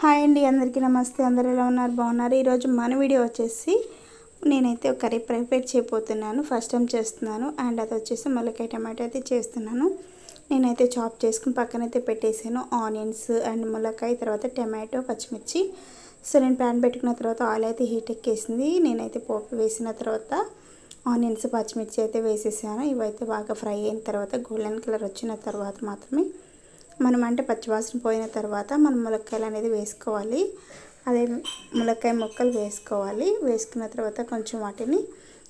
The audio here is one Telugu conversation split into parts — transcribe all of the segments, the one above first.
హాయ్ అండి, అందరికీ నమస్తే. అందరూ ఎలా ఉన్నారు? బాగున్నారు? ఈరోజు మన వీడియో వచ్చేసి నేనైతే ఒక కర్రీ ప్రిపేర్ చేయబోతున్నాను. ఫస్ట్ టైం చేస్తున్నాను. అండ్ అది వచ్చేసి ములక్కాయ టమాటో అయితే చేస్తున్నాను. నేనైతే చాప్ చేసుకుని పక్కనైతే పెట్టేసాను. ఆనియన్స్ అండ్ ములక్కాయ, తర్వాత టమాటో, పచ్చిమిర్చి. సో నేను ప్యాన్ పెట్టుకున్న తర్వాత ఆయిల్ అయితే హీట్ ఎక్కేసింది. నేనైతే పోపు వేసిన తర్వాత ఆనియన్స్, పచ్చిమిర్చి అయితే వేసేసాను. ఇవైతే బాగా ఫ్రై అయిన తర్వాత గోల్డెన్ కలర్ వచ్చిన తర్వాత మాత్రమే మనం అంటే పచ్చివాసన పోయిన తర్వాత మనం ములక్కాయలు అనేది వేసుకోవాలి. అదే ములక్కాయ ముక్కలు వేసుకోవాలి. వేసుకున్న తర్వాత కొంచెం వాటిని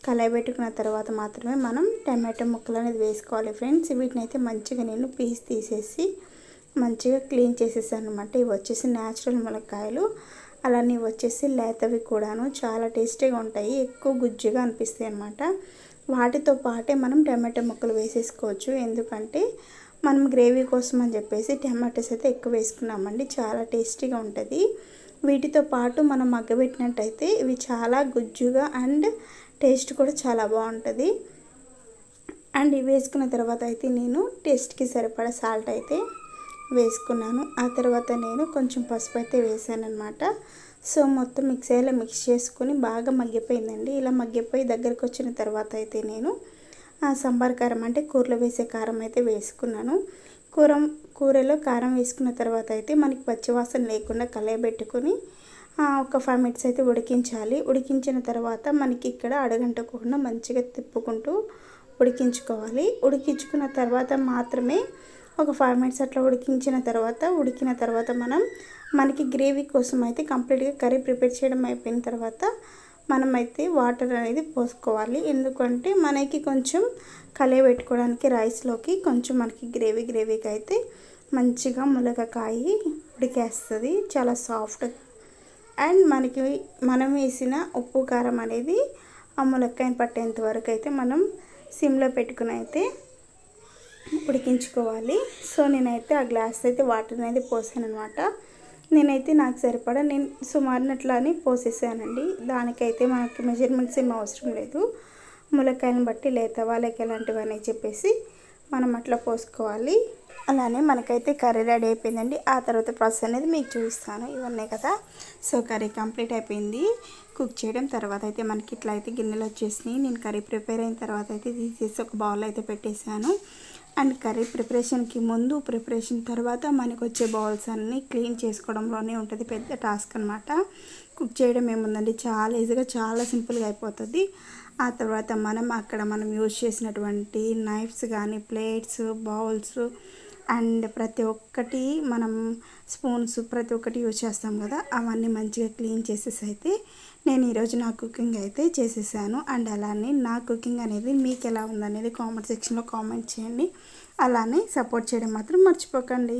కలయబెట్టుకున్న తర్వాత మాత్రమే మనం టమాటో ముక్కలు అనేది వేసుకోవాలి ఫ్రెండ్స్. వీటిని అయితే మంచిగా నేను పీస్ తీసేసి మంచిగా క్లీన్ చేసేసాను అనమాట. ఇవి వచ్చేసి న్యాచురల్ ములక్కాయలు. అలానే ఇవి వచ్చేసి లేతవి కూడాను చాలా టేస్టీగా ఉంటాయి, ఎక్కువ గుజ్జుగా అనిపిస్తాయి అన్నమాట. వాటితో పాటే మనం టమాటో ముక్కలు వేసేసుకోవచ్చు. ఎందుకంటే మనం గ్రేవీ కోసం అని చెప్పేసి టమాటోస్ అయితే ఎక్కువ వేసుకున్నామండి, చాలా టేస్టీగా ఉంటుంది. వీటితో పాటు మనం మగ్గబెట్టినట్టయితే ఇవి చాలా గుజ్జుగా అండ్ టేస్ట్ కూడా చాలా బాగుంటుంది. అండ్ ఇవి వేసుకున్న తర్వాత అయితే నేను టేస్ట్కి సరిపడా సాల్ట్ అయితే వేసుకున్నాను. ఆ తర్వాత నేను కొంచెం పసుపు అయితే వేసాను అనమాట. సో మొత్తం మిక్స్ చేసుకొని బాగా మగ్గిపోయిందండి. ఇలా మగ్గిపోయి దగ్గరికి వచ్చిన తర్వాత అయితే నేను సాంబార్ కారం అంటే కూరలో వేసే కారం అయితే వేసుకున్నాను. కూరలో కారం వేసుకున్న తర్వాత అయితే మనకి పచ్చివాసన లేకుండా కలయబెట్టుకొని ఒక 5 minutes అయితే ఉడికించాలి. ఉడికించిన తర్వాత మనకి ఇక్కడ అడగంటకుండా మంచిగా తిప్పుకుంటూ ఉడికించుకోవాలి. ఉడికించుకున్న తర్వాత మాత్రమే ఒక 5 minutes అట్లా ఉడికిన తర్వాత మనకి గ్రేవీ కోసం అయితే కంప్లీట్గా కర్రీ ప్రిపేర్ చేయడం అయిపోయిన తర్వాత మనమైతే వాటర్ అనేది పోసుకోవాలి. ఎందుకంటే మనకి కొంచెం కలయబెట్టుకోవడానికి రైస్లోకి కొంచెం మనకి గ్రేవీకి అయితే మంచిగా ములక్కాయ ఉడికేస్తుంది, చాలా సాఫ్ట్. అండ్ మనం వేసిన ఉప్పు కారం అనేది ఆ ములక్కాయని పట్టేంత వరకు అయితే మనం సిమ్లో పెట్టుకుని అయితే ఉడికించుకోవాలి. సో నేనైతే ఆ గ్లాస్ అయితే వాటర్ అనేది పోసాను అనమాట. నేనైతే నాకు సరిపడా నేను సుమారునట్లా అని పోసేసానండి. దానికైతే మనకి మెజర్మెంట్స్ ఏం అవసరం లేదు. ములక్కాయలను బట్టి లేతవా లేక ఎలాంటివని చెప్పేసి మనం అట్లా పోసుకోవాలి. అలానే మనకైతే కర్రీ రెడీ అయిపోయిందండి. ఆ తర్వాత ప్రాసెస్ అనేది మీకు చూపిస్తాను. ఇవన్నీ కదా. సో కర్రీ కంప్లీట్ అయిపోయింది కుక్ చేయడం. తర్వాత అయితే మనకి ఇట్లా అయితే గిన్నెలు వచ్చేసినాయి. నేను కర్రీ ప్రిపేర్ అయిన తర్వాత అయితే తీసేసి ఒక బౌల్ అయితే పెట్టేశాను. అండ్ కర్రీ ప్రిపరేషన్ తర్వాత మనకు వచ్చే బౌల్స్ అన్నీ క్లీన్ చేసుకోవడంలోనే ఉంటుంది పెద్ద టాస్క్ అనమాట. కుక్ చేయడం ఏముందండి, చాలా ఈజీగా చాలా సింపుల్గా అయిపోతుంది. ఆ తర్వాత మనం యూజ్ చేసినటువంటి నైఫ్స్ కానీ, ప్లేట్స్, బౌల్స్ అండ్ ప్రతి ఒక్కటి మనం స్పూన్స్ ప్రతి ఒక్కటి యూజ్ చేస్తాం కదా, అవన్నీ మంచిగా క్లీన్ చేసేసి అయితే నేను ఈరోజు నా కుకింగ్ అయితే చేసేసాను. అండ్ అలానే నా కుకింగ్ అనేది మీకు ఎలా ఉందనేది కామెంట్ సెక్షన్లో కామెంట్ చేయండి. అలానే సపోర్ట్ చేయడం మాత్రం మర్చిపోకండి.